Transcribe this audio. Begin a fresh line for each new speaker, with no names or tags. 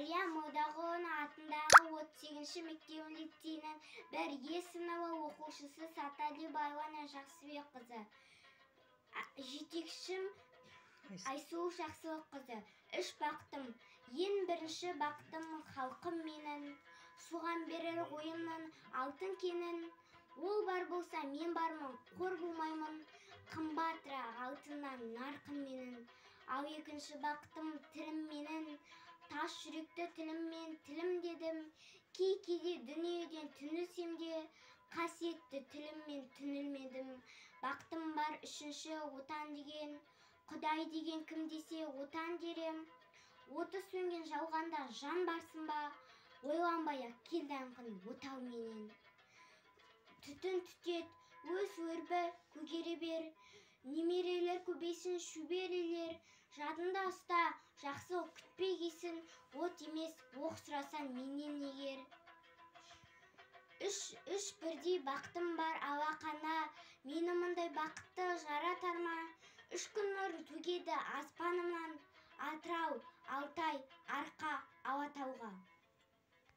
Ғалия Молдағұлова атындағы 38-ші мектеп лицейінің 1-ге сыныбы оқушысы Саталибаева Жақсыбекқызы. Жетекшім Айсұлу Жақсыбекқызы. 3 бақтым. Ең бірінші бақтым халқым менің, соған берер ойымның алтын кенін. Ол бар болса мен бармын, қор болмаймын, қымбатыра алтыннан нарқым менің. Ал екінші бақтым тілім менің, тас жүректі тіліммен тілім дедім. Кей-кейде дүниеден түнілсем де, қасиетті тіліммен түнілмедім. Бақтым бар үшінші отан деген, Құдай деген кім десе отан дерем. Оты сөнген жалғанда жан барсын ба, ойланбай-ақ келді аңқын отау менен. Түтін түтет, өз өрбі көгере бер, немерелер көбейсін шөберелер. Жадында ұста, жақсы күтпей кейсін, от емес, оқ сұрасан менен егер. Үш бірдей бақтым бар алақана, мені мұндай бақытты жаратар ма? 3 күн нұрын төгеді аспанымнан, Атырау, Алтай,